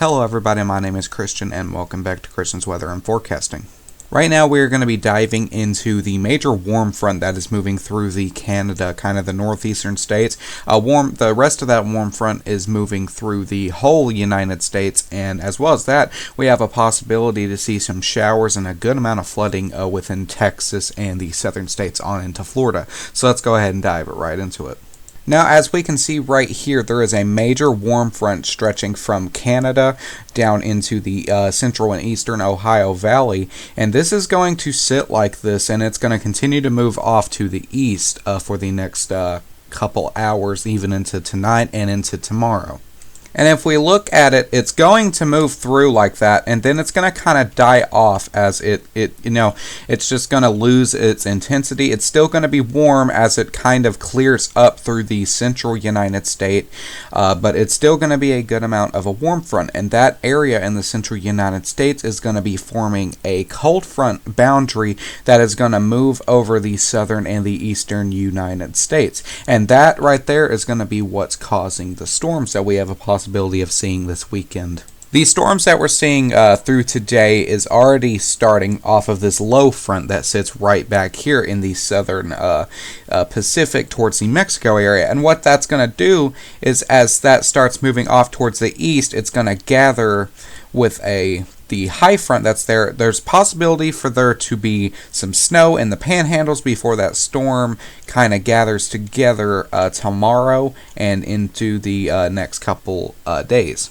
Hello everybody, my name is Christian and welcome back to Christian's Weather and Forecasting. Right now we're going to be diving into the major warm front that is moving through the Canada, kind of the northeastern states. The rest of that warm front is moving through the whole United States, and as well as that, we have a possibility to see some showers and a good amount of flooding within Texas and the southern states on into Florida. So let's go ahead and dive right into it. Now, as we can see right here, there is a major warm front stretching from Canada down into the central and eastern Ohio Valley, and this is going to sit like this, and it's going to continue to move off to the east for the next couple hours, even into tonight and into tomorrow. And if we look at it, it's going to move through like that, and then it's going to kind of die off as it's just going to lose its intensity. It's still going to be warm as it kind of clears up through the central United States, but it's still going to be a good amount of a warm front, and that area in the central United States is going to be forming a cold front boundary that is going to move over the southern and the eastern United States, and that right there is going to be what's causing the storms that we have a possibility of seeing this weekend. The storms that we're seeing through today is already starting off of this low front that sits right back here in the southern Pacific towards the Mexico area. And what that's going to do is, as that starts moving off towards the east, it's going to gather with the high front that's there. There's possibility for there to be some snow in the panhandles before that storm kind of gathers together tomorrow and into the next couple days.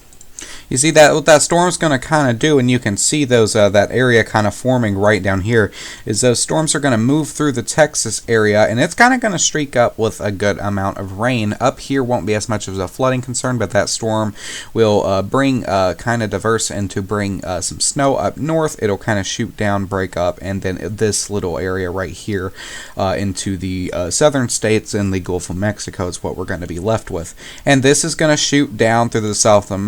You see that what that storm's going to kind of do, and you can see those that area kind of forming right down here, is those storms are going to move through the Texas area, and it's kind of going to streak up with a good amount of rain. Up here won't be as much of a flooding concern, but that storm will bring kind of diverse and to bring some snow up north. It'll kind of shoot down, break up, and then this little area right here into the southern states and the Gulf of Mexico is what we're going to be left with. And this is going to shoot down through the south of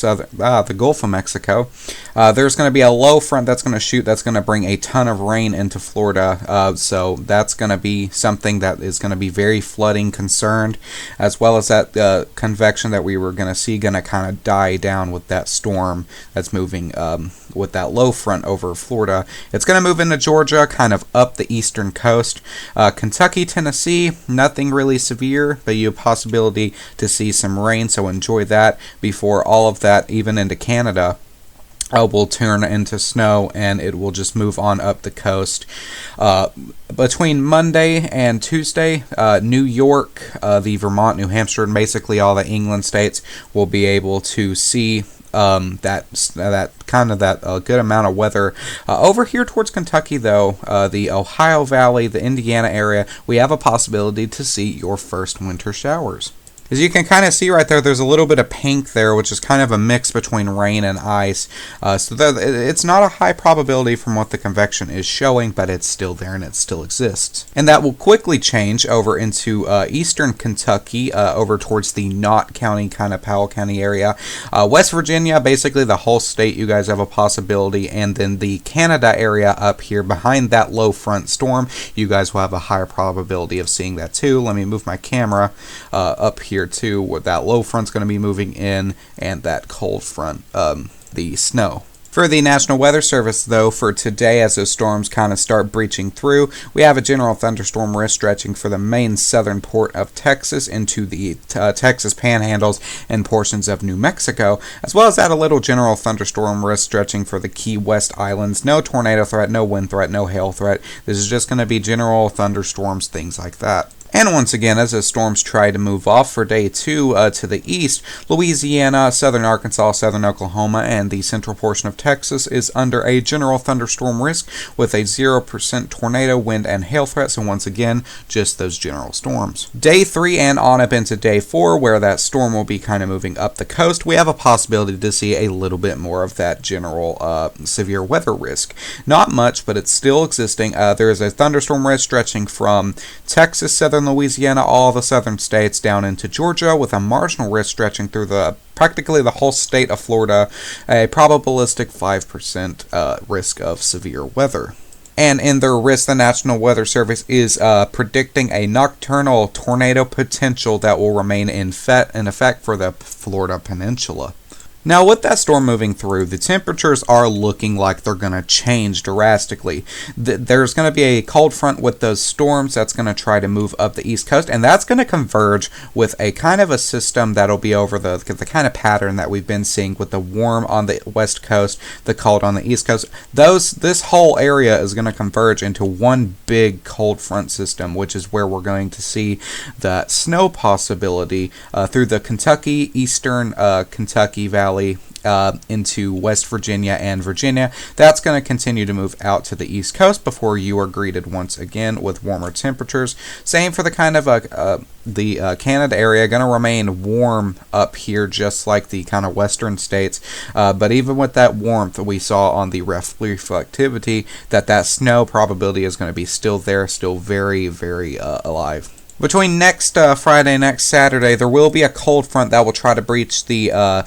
the Gulf of Mexico. There's going to be a low front that's going to shoot. That's going to bring a ton of rain into Florida. So that's going to be something that is going to be very flooding concerned, as well as that convection that we were going to see going to kind of die down with that storm that's moving with that low front over Florida. It's going to move into Georgia, kind of up the eastern coast. Kentucky, Tennessee, nothing really severe, but you have possibility to see some rain, so enjoy that before all of that, even into Canada, will turn into snow, and it will just move on up the coast. Between Monday and Tuesday, New York, the Vermont, New Hampshire, and basically all the England states will be able to see that good amount of weather. Over here towards Kentucky, though, the Ohio Valley, the Indiana area, we have a possibility to see your first winter showers. As you can kind of see right there, there's a little bit of pink there, which is kind of a mix between rain and ice. It's not a high probability from what the convection is showing, but it's still there and it still exists. And that will quickly change over into eastern Kentucky, over towards the Knott County, kind of Powell County area. West Virginia, basically the whole state, you guys have a possibility. And then the Canada area up here behind that low front storm, you guys will have a higher probability of seeing that too. Let me move my camera up here too, where that low front's going to be moving in, and that cold front, the snow. For the National Weather Service, though, for today, as those storms kind of start breaching through, we have a general thunderstorm risk stretching for the main southern port of Texas into the Texas panhandles and portions of New Mexico, as well as that a little general thunderstorm risk stretching for the Key West Islands. No tornado threat, no wind threat, no hail threat. This is just going to be general thunderstorms, things like that. And once again, as the storms try to move off for day 2 to the east, Louisiana, southern Arkansas, southern Oklahoma, and the central portion of Texas is under a general thunderstorm risk with a 0% tornado, wind, and hail threat. So once again, just those general storms. Day 3 and on up into day 4, where that storm will be kind of moving up the coast, we have a possibility to see a little bit more of that general severe weather risk. Not much, but it's still existing. There is a thunderstorm risk stretching from Texas, southern Louisiana, all the southern states down into Georgia, with a marginal risk stretching through practically the whole state of Florida, a probabilistic 5% risk of severe weather. And in their risk, the National Weather Service is predicting a nocturnal tornado potential that will remain in effect for the Florida Peninsula. Now, with that storm moving through, the temperatures are looking like they're going to change drastically. There's going to be a cold front with those storms that's going to try to move up the east coast, and that's going to converge with a kind of a system that'll be over the kind of pattern that we've been seeing with the warm on the west coast, the cold on the east coast. This whole area is going to converge into one big cold front system, which is where we're going to see the snow possibility through the eastern Kentucky Valley into West Virginia and Virginia. That's going to continue to move out to the east coast before you are greeted once again with warmer temperatures. Same for the kind of the Canada area, going to remain warm up here just like the kind of western states, but even with that warmth we saw on the reflectivity, that snow probability is going to be still there, still very, very alive. Between next Friday, next Saturday, there will be a cold front that will try to breach the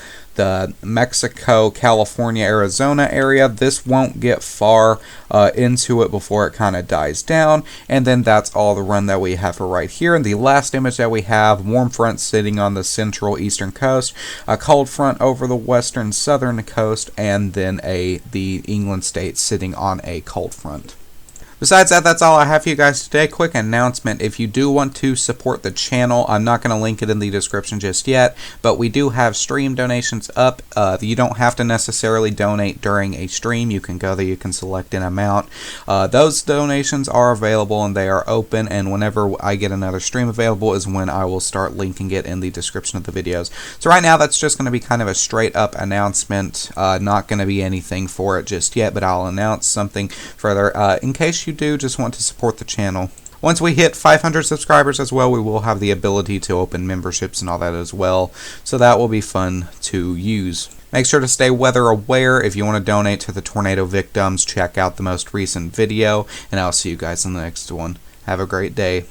Mexico, California, Arizona area. This won't get far into it before it kind of dies down, and then that's all the run that we have for right here. And the last image that we have, warm front sitting on the central eastern coast, a cold front over the western southern coast, and then the England states sitting on a cold front. Besides that, that's all I have for you guys today. Quick announcement, if you do want to support the channel, I'm not going to link it in the description just yet, but we do have stream donations up. You don't have to necessarily donate during a stream. You can go there, you can select an amount. Those donations are available and they are open, and whenever I get another stream available is when I will start linking it in the description of the videos. So right now, that's just going to be kind of a straight up announcement. Not going to be anything for it just yet, but I'll announce something further in case you do just want to support the channel. Once we hit 500 subscribers as well, we will have the ability to open memberships and all that as well, so that will be fun to use. Make sure to stay weather aware. If you want to donate to the tornado victims, check out the most recent video, and I'll see you guys in the next one. Have a great day.